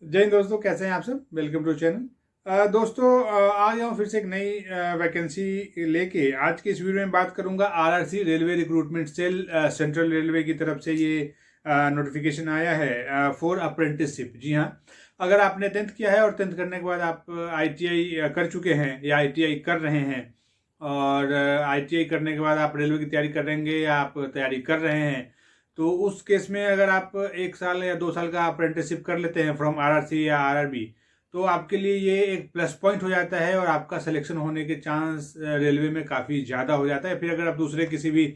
जय हिंद दोस्तों, कैसे हैं आप सब। Welcome to channel. दोस्तों, आ गया हूँ फिर से एक नई वैकेंसी लेके। आज की इस वीडियो में बात करूंगा RRC railway recruitment cell central railway की तरफ से ये नोटिफिकेशन आया है फॉर अप्रेंटिसशिप। जी हाँ, अगर आपने 10th किया है और 10th करने के बाद आप आईटीआई कर चुके हैं या आईटीआई कर रहे हैं और आईटीआई करने के बाद आप रेलवे की तैयारी करेंगे या आप तैयारी कर रहे हैं, तो उस केस में अगर आप 1 साल या 2 साल का अप्रेंटिसशिप कर लेते हैं फ्रॉम आरआरसी या आरआरबी, तो आपके लिए ये एक प्लस पॉइंट हो जाता है और आपका सिलेक्शन होने के चांस रेलवे में काफ़ी ज़्यादा हो जाता है। फिर अगर आप दूसरे किसी भी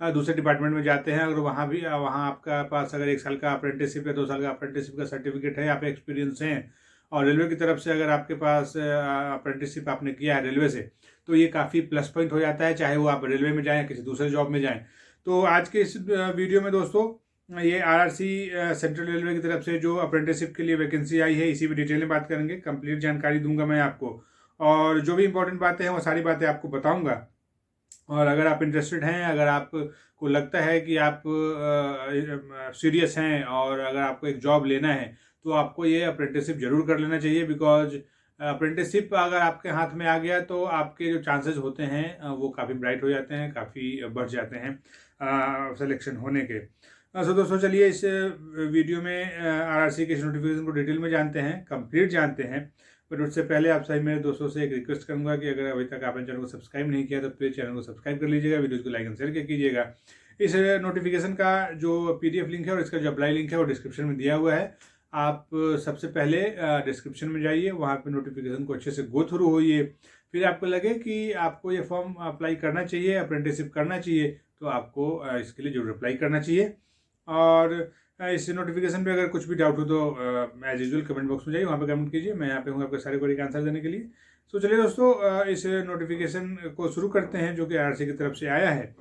दूसरे डिपार्टमेंट में जाते हैं, अगर वहाँ भी वहाँ आपका पास अगर 1 साल का अप्रेंटिसशिप या 2 साल का अप्रेंटिसशिप का सर्टिफिकेट है, आप एक्सपीरियंस हैं और रेलवे की तरफ से अगर आपके पास अप्रेंटिसशिप आपने किया है रेलवे से, तो ये काफ़ी प्लस पॉइंट हो जाता है, चाहे वो आप रेलवे में जाएँ किसी दूसरे जॉब में जाएँ। तो आज के इस वीडियो में दोस्तों, ये आरआरसी सेंट्रल रेलवे की तरफ से जो अप्रेंटिसशिप के लिए वैकेंसी आई है, इसी भी डिटेल में बात करेंगे। कंप्लीट जानकारी दूंगा मैं आपको और जो भी इंपॉर्टेंट बातें हैं वो सारी बातें आपको बताऊंगा। और अगर आप इंटरेस्टेड हैं, अगर आपको लगता है कि आप सीरियस हैं और अगर आपको एक जॉब लेना है, तो आपको ये अप्रेंटिसशिप जरूर कर लेना चाहिए। बिकॉज अप्रेंटिसशिप अगर आपके हाथ में आ गया तो आपके जो चांसेस होते हैं वो काफ़ी ब्राइट हो जाते हैं, काफ़ी बढ़ जाते हैं सिलेक्शन होने के। सो दोस्तों, चलिए इस वीडियो में आरआरसी के नोटिफिकेशन को डिटेल में जानते हैं, कंप्लीट जानते हैं। बट उससे पहले आप सभी मेरे दोस्तों से एक रिक्वेस्ट करूंगा कि अगर अभी तक आपने चैनल को सब्सक्राइब नहीं किया तो प्लीज़ चैनल को सब्सक्राइब कर लीजिएगा, वीडियो को लाइक एंड शेयर कीजिएगा। इस नोटिफिकेशन का जो पीडीएफ लिंक है और इसका जो अप्लाई लिंक है वो डिस्क्रिप्शन में दिया हुआ है। आप सबसे पहले डिस्क्रिप्शन में जाइए, वहाँ पे नोटिफिकेशन को अच्छे से गो थ्रू होइए। फिर आपको लगे कि आपको ये फॉर्म अप्लाई करना चाहिए, अप्रेंटिसशिप करना चाहिए, तो आपको इसके लिए जरूर अप्लाई करना चाहिए। और इस नोटिफिकेशन पे अगर कुछ भी डाउट हो तो एज यूजुअल कमेंट बॉक्स में जाइए, वहाँ पे कमेंट कीजिए, मैं यहाँ पे हूँ आपके सारे क्वेरी का आंसर देने के लिए। सो चलिए दोस्तों, इस नोटिफिकेशन को शुरू करते हैं जो कि आरआरसी की तरफ से आया है।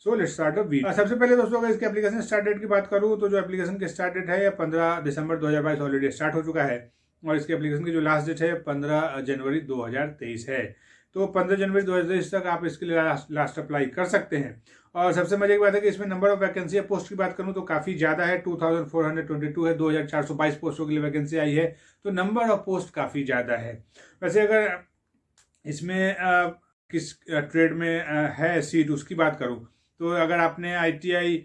So let's start the video. सबसे पहले दोस्तों, अगर इसके एप्लीकेशन स्टार्ट डेट की बात करूँ तो जो एप्लीकेशन की स्टार्ट डेट है ये 15 दिसंबर 2022 ऑलरेडी स्टार्ट हो चुका है और इसके एप्लीकेशन की जो लास्ट डेट है 15 जनवरी 2023 है। तो 15 जनवरी 2023 तक आप इसके लिए लास्ट अप्लाई कर सकते हैं। और सबसे मजे की बात है कि इसमें नंबर ऑफ वैकेंसी या पोस्ट की बात करूं तो काफ़ी ज़्यादा है, 2422 है, 2422 पोस्टों के लिए वैकेंसी आई है, तो नंबर ऑफ पोस्ट काफ़ी ज़्यादा है। वैसे अगर इसमें किस ट्रेड में है सीट उसकी बात करूं तो अगर आपने आईटीआई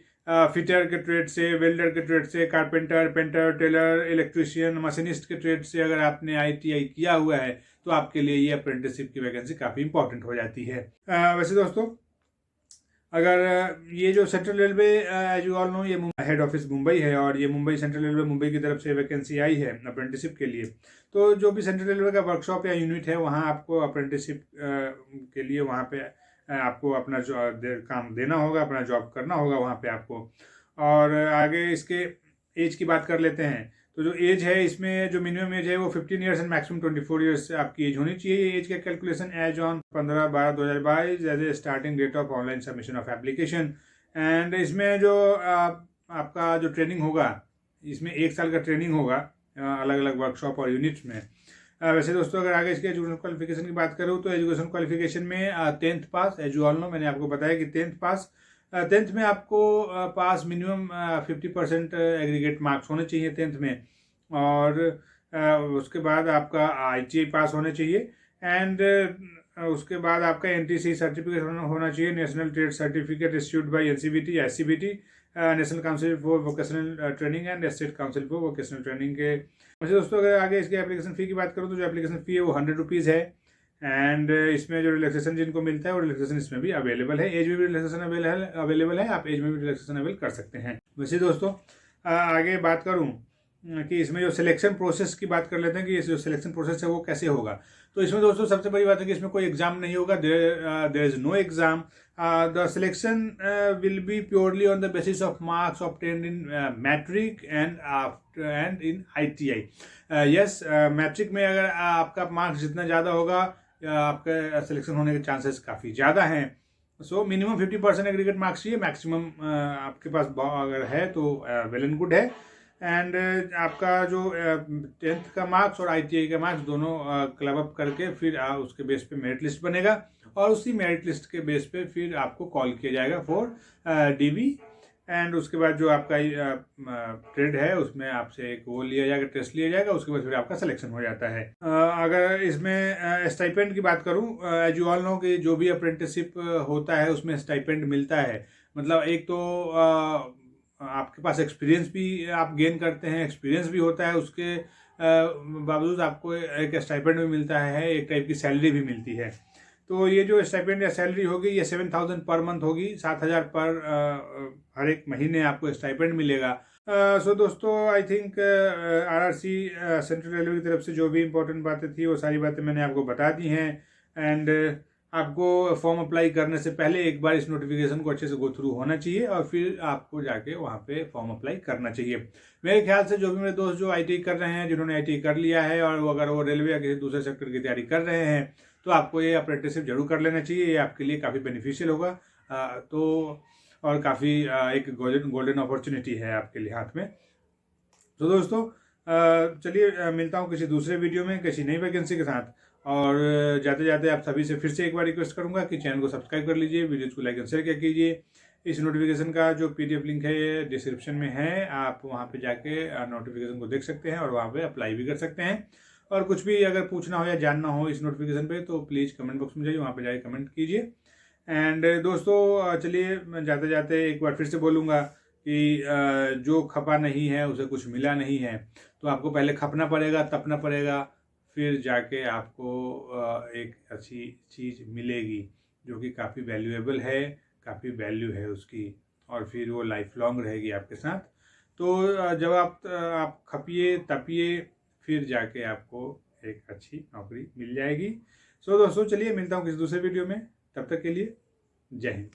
फिटर के ट्रेड से, वेल्डर के ट्रेड से, carpenter, painter, tailor, electrician, machinist के ट्रेड से अगर आपने आईटीआई किया हुआ है तो आपके लिए ये अप्रेंटिसशिप की वैकेंसी काफ़ी इंपॉर्टेंट हो जाती है। वैसे दोस्तों, अगर ये जो central railway as you all know, ये हेड ऑफिस मुंबई है और ये मुंबई सेंट्रल रेलवे मुंबई की तरफ से वैकेंसी आई है अप्रेंटिसशिप के लिए। तो जो भी सेंट्रल रेलवे का वर्कशॉप या यूनिट है वहाँ आपको अप्रेंटिसशिप के लिए वहाँ पे आपको अपना काम देना होगा, अपना जॉब करना होगा वहाँ पे आपको। और आगे इसके एज की बात कर लेते हैं। तो जो एज है इसमें जो मिनिमम एज है वो 15 ईयर्स एंड मैक्सिमम 24 ईयर्स आपकी एज होनी चाहिए। ये एज का calculation as on 15/12/2022 as a starting date of online submission of application. And इसमें जो आपका जो ट्रेनिंग होगा, इसमें 1 साल का ट्रेनिंग होगा अलग अलग वर्कशॉप और यूनिट्स में। वैसे दोस्तों, अगर आगे इसके एजुकेशन क्वालिफिकेशन की बात करूँ तो एजुकेशन क्वालिफिकेशन में 10th pass, as you all know, मैंने आपको बताया कि 10th पास। 10th में आपको पास मिनिमम 50% एग्रीगेट मार्क्स होने चाहिए 10th में। और उसके बाद आपका आईटीआई पास होने चाहिए। एंड उसके बाद आपका एनटीसी सर्टिफिकेट होना चाहिए, national trade certificate issued by NCVT या SCVT, national council for vocational training and state council for vocational training के। वैसे दोस्तों, अगर आगे इसकी एप्लीकेशन फ़ी की बात करूँ तो जो एप्लीकेशन फ़ी है वो 100 रुपीज़ है। एंड इसमें जो रिलैक्सेशन जिनको मिलता है वो रिलैक्सेशन इसमें भी अवेलेबल है, एज में भी रिलैक्सेशन अवेलेबल है, आप एज में भी रिलैक्सेशन अवेल कर सकते हैं। वैसे दोस्तों, आगे बात करूँ कि इसमें जो सिलेक्शन प्रोसेस की बात कर लेते हैं कि इस जो सिलेक्शन प्रोसेस है वो कैसे होगा। तो इसमें दोस्तों सबसे बड़ी बात है कि इसमें कोई एग्जाम नहीं होगा, there is no exam. The selection will be purely on the basis of marks obtained in matric and in ITI. Yes, matric में अगर आपका मार्क्स जितना ज़्यादा होगा आपका सिलेक्शन होने के चांसेस काफ़ी ज़्यादा हैं। सो मिनिमम 50% एग्रीगेट मार्क्स चाहिए, मैक्सिमम आपके पास अगर है तो वेल एंड गुड है। एंड आपका जो 10th का मार्क्स और आईटीआई का मार्क्स दोनों क्लब अप करके फिर उसके बेस पे मेरिट लिस्ट बनेगा और उसी मेरिट लिस्ट के बेस पे फिर आपको कॉल किया जाएगा फॉर डीबी एंड उसके बाद जो आपका ट्रेड है उसमें आपसे एक वो लिया जाएगा, टेस्ट लिया जाएगा, उसके बाद फिर आपका सिलेक्शन हो जाता है। अगर इसमें स्टाइपेंड की बात करूं, एज यू ऑल नो कि जो भी अप्रेंटिसशिप होता है उसमें स्टाइपेंड मिलता है। मतलब एक तो आपके पास एक्सपीरियंस भी आप गेन करते हैं, एक्सपीरियंस भी होता है, उसके बावजूद आपको एक स्टाइपेंड भी मिलता है, एक टाइप की सैलरी भी मिलती है। तो ये जो स्टाइपेंड या सैलरी होगी ये 7,000 पर मंथ होगी, 7,000 पर हर एक महीने आपको स्टाइपेंड मिलेगा। सो दोस्तों, I think RRC central railway की तरफ से जो भी इंपॉर्टेंट बातें थी वो सारी बातें मैंने आपको बता दी हैं। एंड आपको फॉर्म अप्लाई करने से पहले एक बार इस नोटिफिकेशन को अच्छे से गो थ्रू होना चाहिए और फिर आपको जाके वहाँ पे फॉर्म अप्लाई करना चाहिए। मेरे ख्याल से जो भी मेरे दोस्त जो आईटीआई कर रहे हैं, जिन्होंने आईटीआई कर लिया है और अगर वो रेलवे या किसी दूसरे सेक्टर की तैयारी कर रहे हैं तो आपको ये अप्रेंटिसशिप जरूर कर लेना चाहिए। ये आपके लिए काफ़ी बेनिफिशियल होगा। तो और काफ़ी एक गोल्डन अपॉर्चुनिटी है आपके लिए हाथ में। तो दोस्तों चलिए मिलता हूँ किसी दूसरे वीडियो में किसी नई वैकेंसी के साथ। और जाते जाते आप सभी से फिर से एक बार रिक्वेस्ट करूंगा कि चैनल को सब्सक्राइब कर लीजिए, वीडियोज़ को लाइक एंड शेयर किया कीजिए। इस नोटिफिकेशन का जो पीडीएफ लिंक है ये डिस्क्रिप्शन में है, आप वहाँ पे जाके नोटिफिकेशन को देख सकते हैं और वहाँ पे अप्लाई भी कर सकते हैं। और कुछ भी अगर पूछना हो या जानना हो इस नोटिफिकेशन पे तो प्लीज़ कमेंट बॉक्स में जाइए, वहाँ पे जाके कमेंट कीजिए। एंड दोस्तों चलिए मैं जाते जाते एक बार फिर से बोलूँगा कि जो खपा नहीं है उसे कुछ मिला नहीं है। तो आपको पहले खपना पड़ेगा, तपना पड़ेगा, फिर जाके आपको एक अच्छी चीज़ मिलेगी जो कि काफ़ी वैल्यूएबल है, काफ़ी वैल्यू है उसकी, और फिर वो लाइफ लॉन्ग रहेगी आपके साथ। तो जब आप खपिए तपिए फिर जाके आपको एक अच्छी नौकरी मिल जाएगी। सो दोस्तों चलिए मिलता हूँ किसी दूसरे वीडियो में, तब तक के लिए जय हिंद।